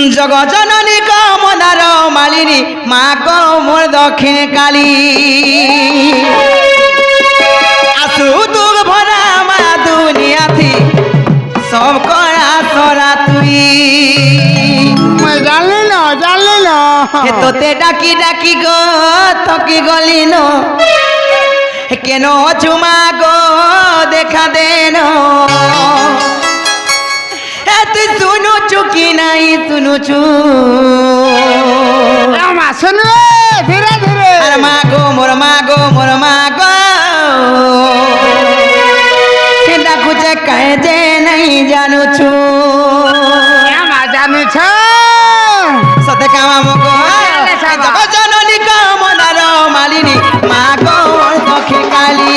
জগজননী কমদার মালিনী মা গো মোর দক্ষিণ কালী আসু দুঃখ ভরা মা দুনিয়াথি সব করা সরা তুই জানলি না তোতে ডাকি ডাকি গো থকি গলি ন কেন চুমা গো দেখা দেন তুই শুনুছু কি নাই শুনুছু শুনু ধীরে ধীরে আর মা গো মোর মা গো মোর মা গো ডাকুছে কাহে যে নাই জানুছু জানুছ সতে কামা মগো জগজননী কমদার মালিনী মা গো দক্ষিণ কালী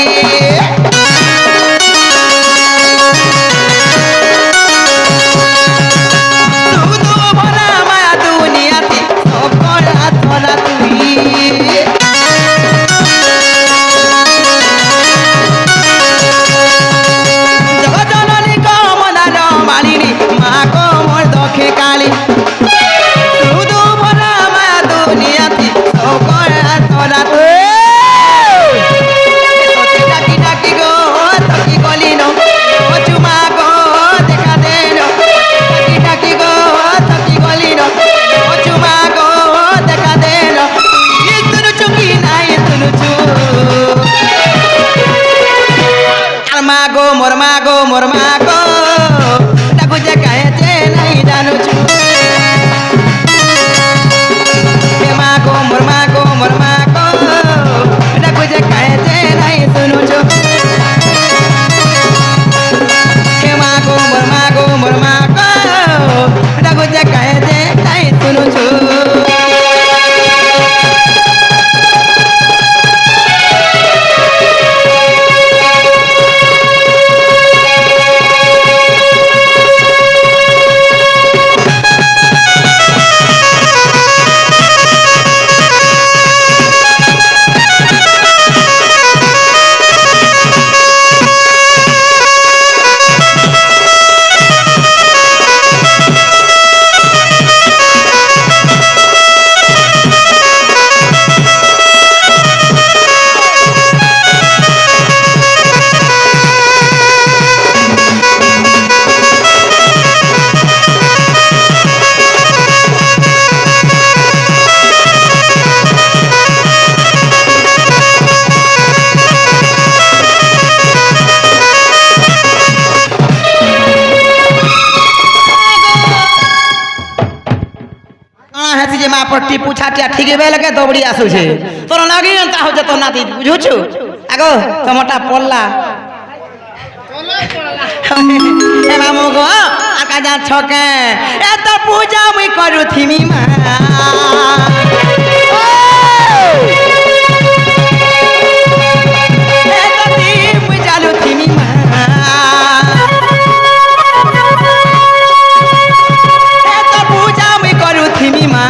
মোর মা গো ডাকুছে কাহে যে নাই জানুছু মা গো মোর মা গো মোর মা গো ডাকুছে কাহে যে নাই শুনুছু মা গো মোর মা গো মোর মা গো ডাকুছে কাহে যে নাই শুনুছু পট্টি পুছাটিয়া ঠিক বেলকে দৌড়ি আসুছে তোর লাগি তা হচ্ছে তোর নাতি বুঝুছু আগো তোমারটা পড়লা এ মামু গো আকা যা ছকে এত পূজা মুই করুথিমি মা এত দিন মুই জালুথিমি মা এত পূজা মুই করুথিমি মা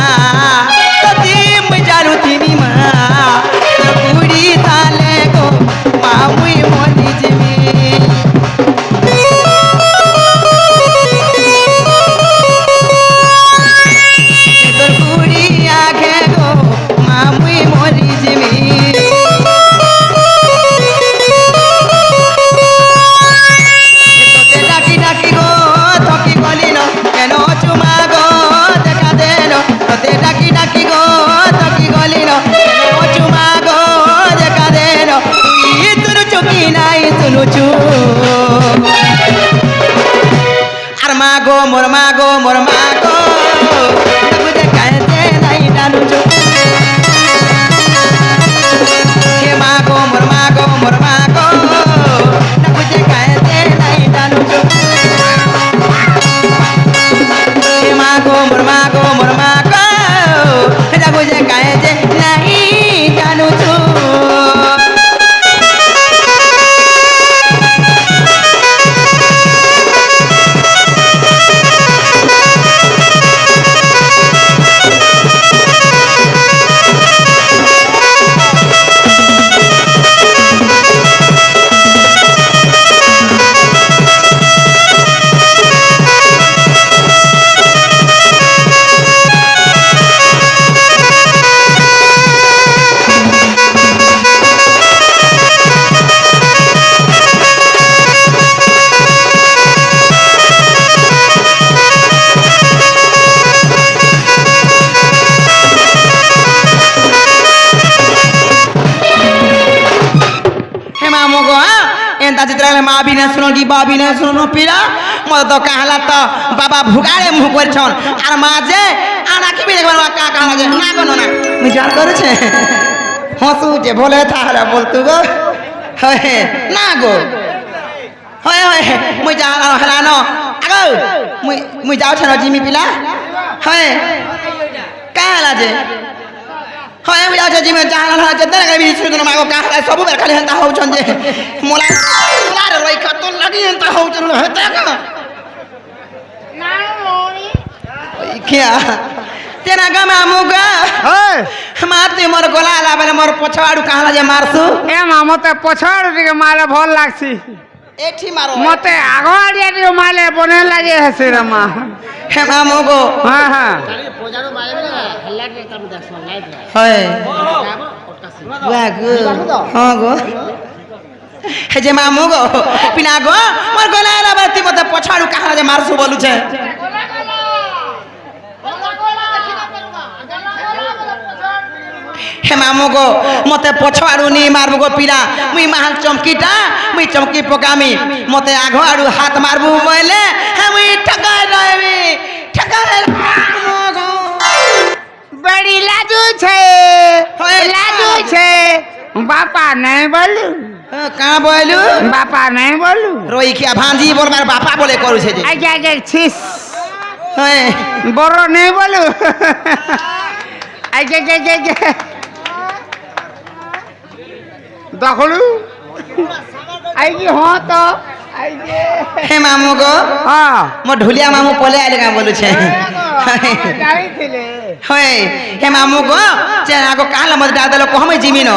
আর মা গো মোর মা গো মোর মা গো বুঝে কাহে নাই জানুছু হে মা গো মোর মা গো মোর মা গো বুঝে কাহে নাই জানুছু হে মা গো মোর মা গো মোর মা গো বুঝে কাহে নাই জানুছু বিনা শুনো ডিবা বিনা শুনো পিলা মত তো কাহলা তো বাবা ভুগাড়ে মুহ করছন আর মাঝে আনা কি বিলে করবা কা কা লাগে না কোনো না বিচার করেছে হসুছে বলে তাহলে বলতু গো হয় না গো হয় হয় মুই যা হারানো আগো মুই যাও ছানো জিমি পিলা হয় কাহলা যে হয় আমি যাচ্ছি জিমে চাহান হয় যেতে লাগে বিশুদ্ধ না মাগো কাহলা সবু বের খালি হেনতা হউছন যে মোলা মোলার রই কত লাগি হেনতা হউছন হেতা কা না মোনি কিয়া তেনা গামা মুগা ওই মাতে মোর গলা লাবেলে মোর পছাড়ু কাহলা যে মারসু এ মা মতে পছাড় দিকে মারে ভাল লাগছি এঠি মারো মতে আগড়িয়া দিকে মারে বনে লাগে হেসে রে মা হে মা মুগো হ্যাঁ হ্যাঁ হয় বুয়া গো হ্যাঁ গো হে যে মা মুগো পিনা গো মোর গলা লাবে মতে পছাড়ু কাহলা যে মারসু বলুছে হে মামু গো মতে পছাড়ু নি মারবু গো পিলা মুই মাহাল চমকিটা মুই চমকি পকামি মতে আঘ আড়ু হাত মারবু মইলে হে মুই ঠকাই রইবি ঠকাই बड़ी लाजू छे लाजू छे बापा नहीं बोलू का बोलू बापा नहीं बोलू रोई खिया भांजी बोलबार बापा बोले करू छे जे आगे आगे छिस हे बड़ो नहीं बोलू आगे आगे आगे देखलू आगे हाँ तो आगे हे मामू गो हाँ मो ढुलिया मामू पले आइले का बोलू छे जाई थिले हे हे मामू गो जे आगो काल मत डाल देलो को हम जिमिनो